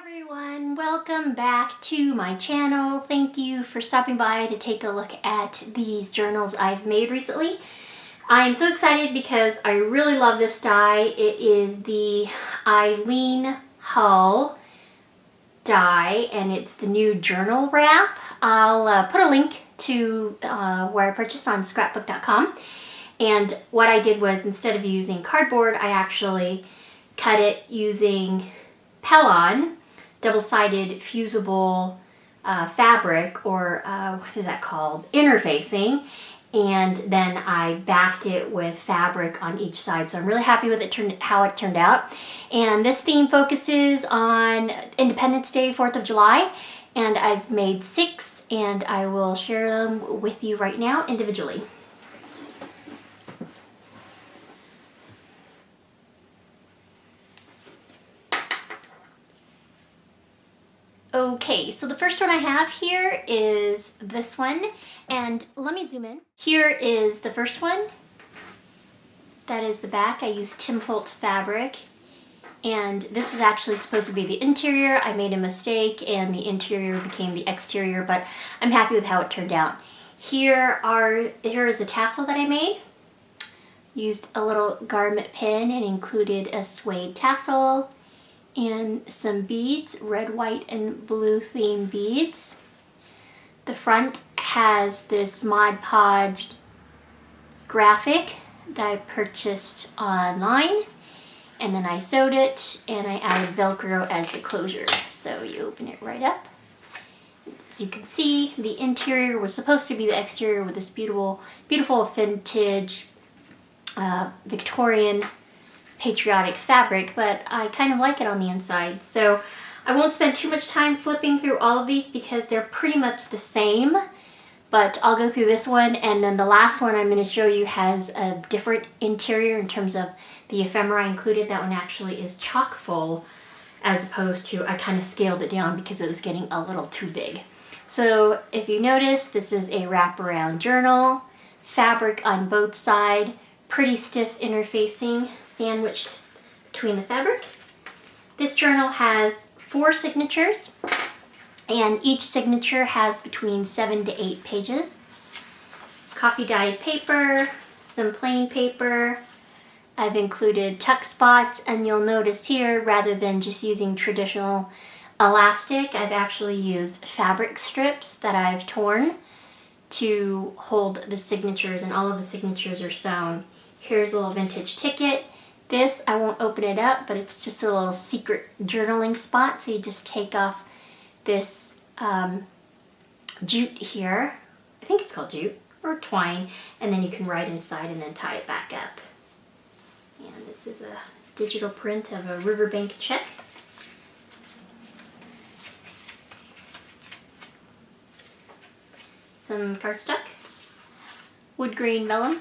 Everyone, welcome back to my channel. Thank you for stopping by to take a look at these journals I've made recently. I'm so excited because I really love this die. It is the Eileen Hull die and it's the new journal wrap. I'll put a link to where I purchased on scrapbook.com. And what I did was, instead of using cardboard, I actually cut it using Pellon double-sided fusible fabric, or what is that called? Interfacing. And then I backed it with fabric on each side. So I'm really happy with how it turned out. And this theme focuses on Independence Day, 4th of July. And I've made 6 and I will share them with you right now individually. Okay, so the first one I have here is this one, and let me zoom in. Here is the first one. That is the back. I used Tim Holtz fabric, and this is actually supposed to be the interior. I made a mistake and the interior became the exterior, but I'm happy with how it turned out. Here is a tassel that I made. Used a little garment pin and included a suede tassel and some beads, red, white, and blue theme beads. The front has this Mod Podge graphic that I purchased online, and then I sewed it and I added Velcro as the closure. So you open it right up. As you can see, the interior was supposed to be the exterior with this beautiful, beautiful vintage Victorian Patriotic fabric, but I kind of like it on the inside. So I won't spend too much time flipping through all of these because they're pretty much the same, but I'll go through this one, and then the last one I'm going to show you has a different interior in terms of the ephemera included. That one actually is chock full, as opposed to I kind of scaled it down because it was getting a little too big. So if you notice, this is a wraparound journal, fabric on both sides, pretty stiff interfacing sandwiched between the fabric. This journal has 4 signatures, and each signature has between 7 to 8 pages. Coffee dyed paper, some plain paper. I've included tuck spots, and you'll notice here, rather than just using traditional elastic, I've actually used fabric strips that I've torn to hold the signatures, and all of the signatures are sewn. Here's a little vintage ticket. This, I won't open it up, but it's just a little secret journaling spot. So you just take off this jute here. I think it's called jute or twine. And then you can write inside and then tie it back up. And this is a digital print of a riverbank check. Some cardstock. Wood grain vellum.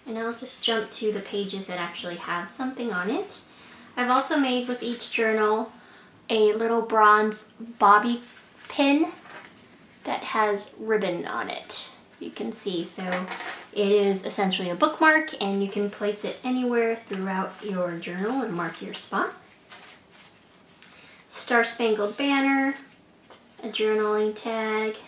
And I'll just jump to the pages that actually have something on it. I've also made with each journal a little bronze bobby pin that has ribbon on it. You can see, so it is essentially a bookmark, and you can place it anywhere throughout your journal and mark your spot. Star Spangled Banner, a journaling tag,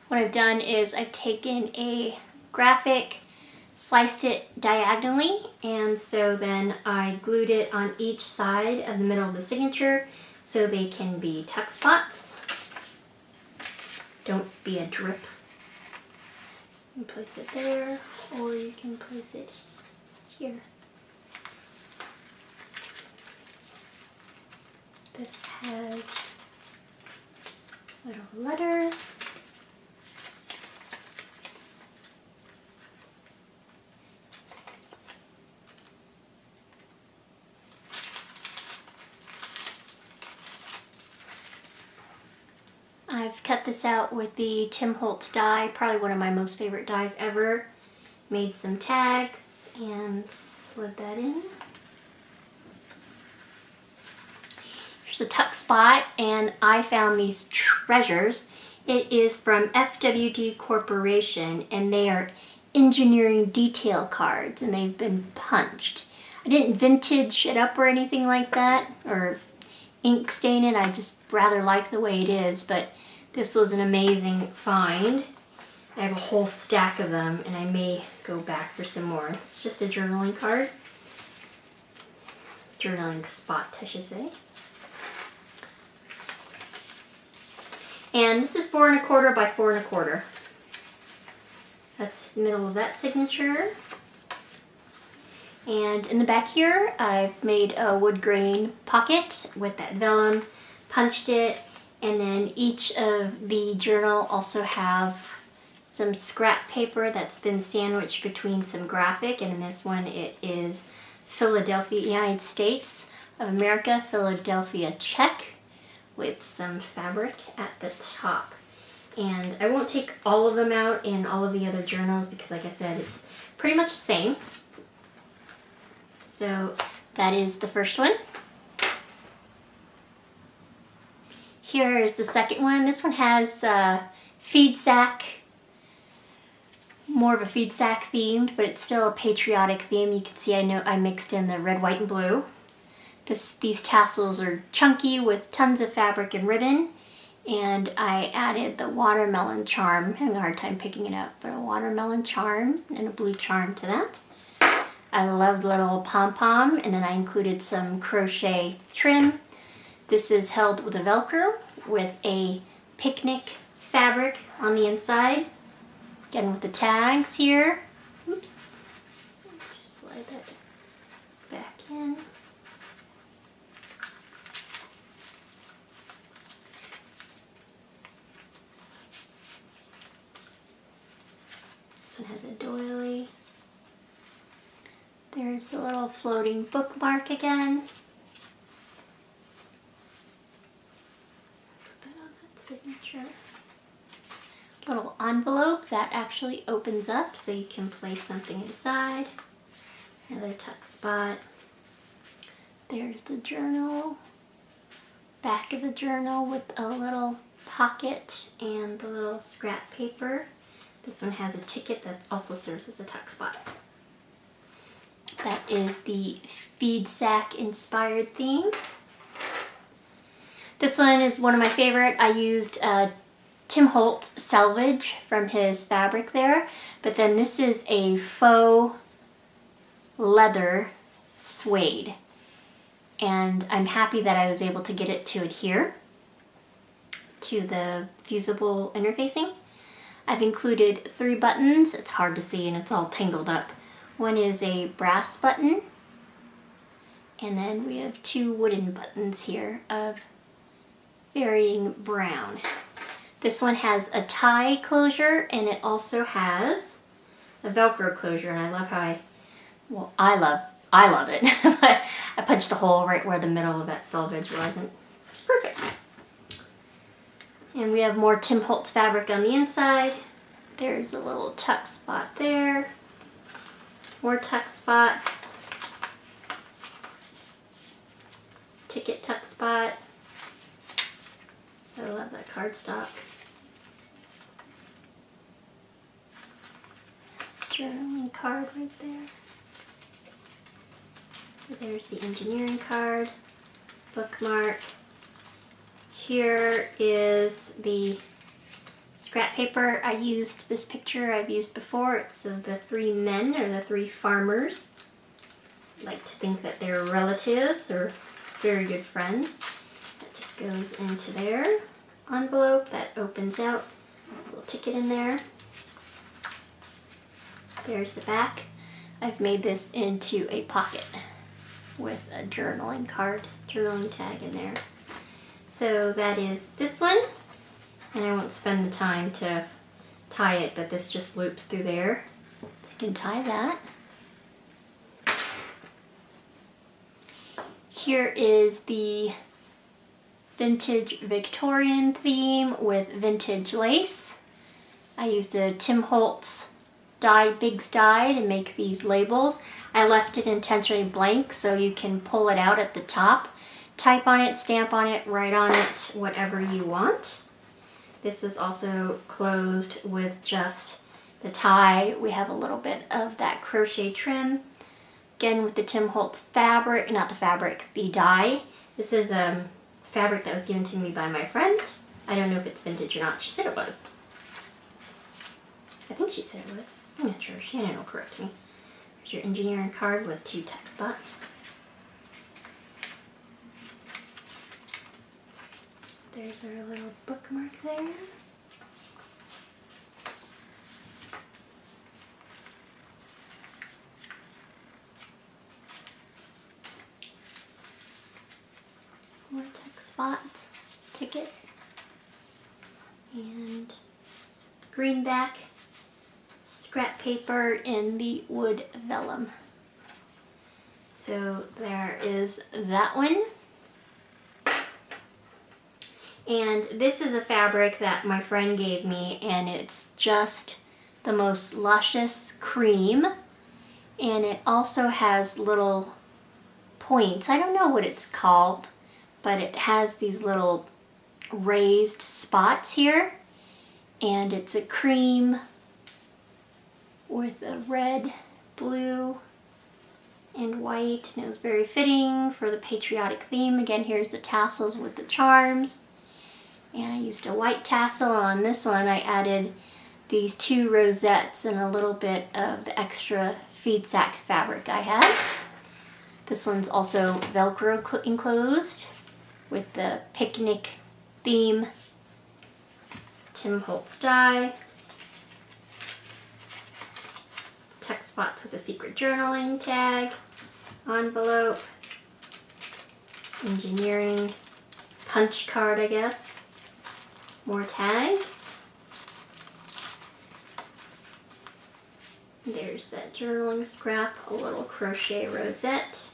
what I've done is I've taken a graphic, sliced it diagonally, and so then I glued it on each side of the middle of the signature so they can be tuck spots. Don't be a drip. You can place it there, or you can place it here. This has a little letter. I've cut this out with the Tim Holtz die, probably one of my most favorite dies ever. Made some tags and slid that in. There's a tuck spot, and I found these treasures. It is from FWD Corporation, and they are engineering detail cards, and they've been punched. I didn't vintage it up or anything like that, or ink stain it. I just rather like the way it is, but this was an amazing find. I have a whole stack of them, and I may go back for some more. It's just a journaling card. Journaling spot, I should say. And this is 4 1/4 by 4 1/4. That's the middle of that signature. And in the back here, I've made a wood grain pocket with that vellum, punched it, and then each of the journal also have some scrap paper that's been sandwiched between some graphic, and in this one it is Philadelphia, United States of America, Philadelphia, Czech, with some fabric at the top. And I won't take all of them out in all of the other journals because, like I said, it's pretty much the same. So that is the first one. Here is the second one. This one has feed sack, more of a feed sack themed, but it's still a patriotic theme. You can see I mixed in the red, white, and blue. These tassels are chunky with tons of fabric and ribbon, and I added the watermelon charm. I'm having a hard time picking it up, but a watermelon charm and a blue charm to that. I loved little pom-pom, and then I included some crochet trim. This is held with a Velcro with a picnic fabric on the inside. Again with the tags here. Oops. Just slide that back in. This one has a doily. There's a little floating bookmark again. Put that on that signature. Little envelope that actually opens up so you can place something inside. Another tuck spot. There's the journal. Back of the journal with a little pocket and the little scrap paper. This one has a ticket that also serves as a tuck spot. That is the feed sack inspired theme. This one is one of my favorite. I used Tim Holtz selvage from his fabric there, but then this is a faux leather suede, and I'm happy that I was able to get it to adhere to the fusible interfacing. I've included 3 buttons. It's hard to see and it's all tangled up. One is a brass button, and then we have 2 wooden buttons here of varying brown. This one has a tie closure, and it also has a Velcro closure, and I love how I love it. But I punched the hole right where the middle of that selvage was, and it's perfect. And we have more Tim Holtz fabric on the inside. There's a little tuck spot there. More tuck spots. Ticket tuck spot. I love that cardstock. Journaling card right there. So there's the engineering card, bookmark. Here is the scrap paper. I used this picture I've used before. It's of the 3 men, or the 3 farmers. I like to think that they're relatives or very good friends. That just goes into their envelope. That opens out. There's a little ticket in there. There's the back. I've made this into a pocket with a journaling card, journaling tag in there. So that is this one, and I won't spend the time to tie it, but this just loops through there. So you can tie that. Here is the vintage Victorian theme with vintage lace. I used a Tim Holtz Biggs die to make these labels. I left it intentionally blank so you can pull it out at the top type on it, stamp on it, write on it, whatever you want. This is also closed with just the tie. We have a little bit of that crochet trim. Again, with the Tim Holtz fabric, not the fabric, the dye. This is fabric that was given to me by my friend. I don't know if it's vintage or not. She said it was. I think she said it was. I'm not sure. Shannon will correct me. There's your engineering card with 2 tuck spots. There's our little bookmark there. More tuck spots, ticket, and greenback scrap paper in the wood vellum. So there is that one. And this is a fabric that my friend gave me, and it's just the most luscious cream. And it also has little points. I don't know what it's called, but it has these little raised spots here. And it's a cream with a red, blue, and white. And it was very fitting for the patriotic theme. Again, here's the tassels with the charms. And I used a white tassel. On this one I added these 2 rosettes and a little bit of the extra feed sack fabric I had. This one's also Velcro enclosed with the picnic theme Tim Holtz die. Tuck spots with a secret journaling tag, envelope, engineering punch card, I guess. More tags. There's that journaling scrap, a little crochet rosette.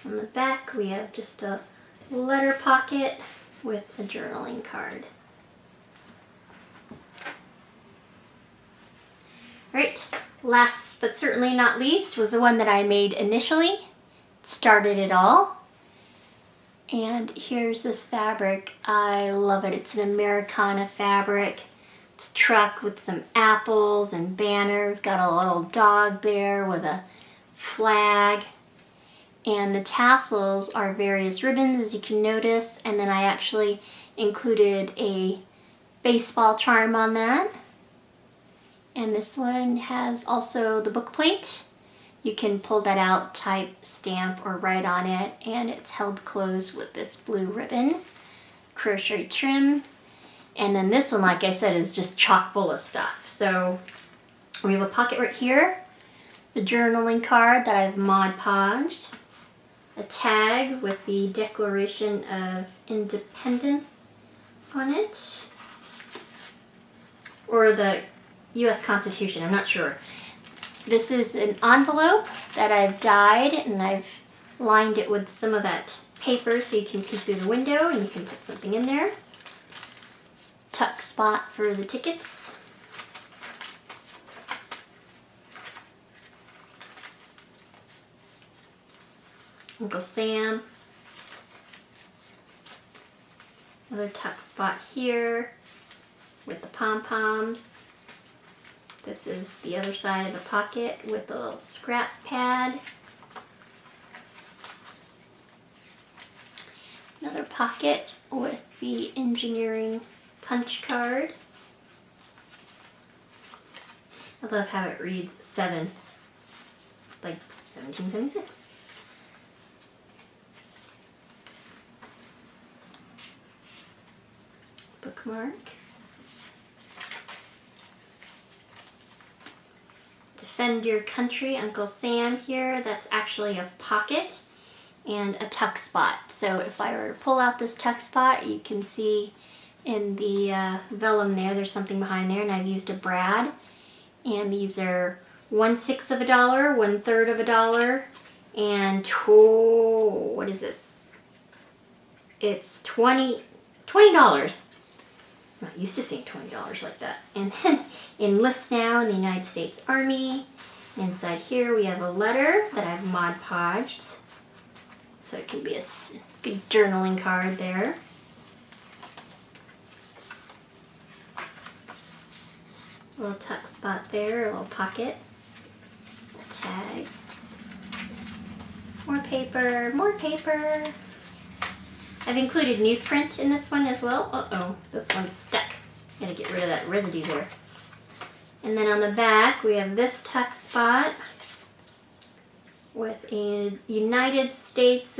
On the back we have just a letter pocket with a journaling card. Right, last but certainly not least was the one that I made initially. Started it all. And here's this fabric. I love it. It's an Americana fabric. It's a truck with some apples and banner. We've got a little dog there with a flag. And the tassels are various ribbons, as you can notice. And then I actually included a baseball charm on that. And this one has also the book plate. You can pull that out, type, stamp, or write on it, and it's held closed with this blue ribbon, crochet trim. And then this one, like I said, is just chock full of stuff. So we have a pocket right here, the journaling card that I've Mod Podged, a tag with the Declaration of Independence on it, or the U.S. Constitution, I'm not sure. This is an envelope that I've dyed, and I've lined it with some of that paper so you can peek through the window and you can put something in there. Tuck spot for the tickets. Uncle Sam. Another tuck spot here with the pom-poms. This is the other side of the pocket with a little scrap pad. Another pocket with the engineering punch card. I love how it reads 7, like 1776. Bookmark. Defend Your Country, Uncle Sam here. That's actually a pocket and a tuck spot. So if I were to pull out this tuck spot, you can see in the vellum there's something behind there, and I've used a brad. And these are 1/6 of a dollar, 1/3 of a dollar, and what is this? It's $20. I'm not used to seeing $20 like that. And then enlist now in the United States Army. Inside here we have a letter that I've Mod Podged. So So it can be a good journaling card there. A little tuck spot there, a little pocket, a tag. More paper, more paper. I've included newsprint in this one as well. Uh-oh, this one's stuck. Gotta get rid of that residue there. And then on the back, we have this tuck spot with a United States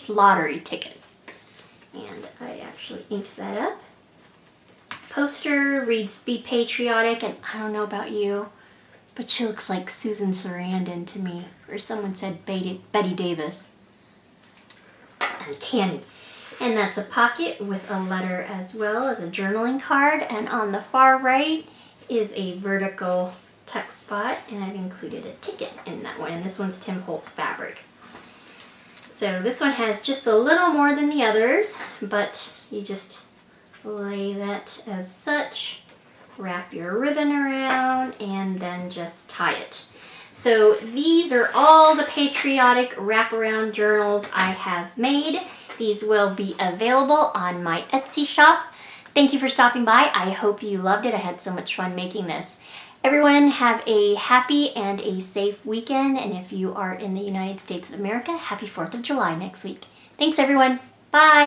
lottery ticket. And I actually inked that up. Poster reads "Be Patriotic," and I don't know about you, but she looks like Susan Sarandon to me. Or someone said Betty Davis. It's uncanny. And that's a pocket with a letter as well as a journaling card. And on the far right is a vertical tuck spot, and I've included a ticket in that one. And this one's Tim Holtz fabric. So this one has just a little more than the others, but you just lay that as such, wrap your ribbon around, and then just tie it. So these are all the Patriotic wraparound journals I have made. These will be available on my Etsy shop. Thank you for stopping by. I hope you loved it. I had so much fun making this. Everyone have a happy and a safe weekend, and if you are in the United States of America, happy 4th of July next week. Thanks everyone. Bye.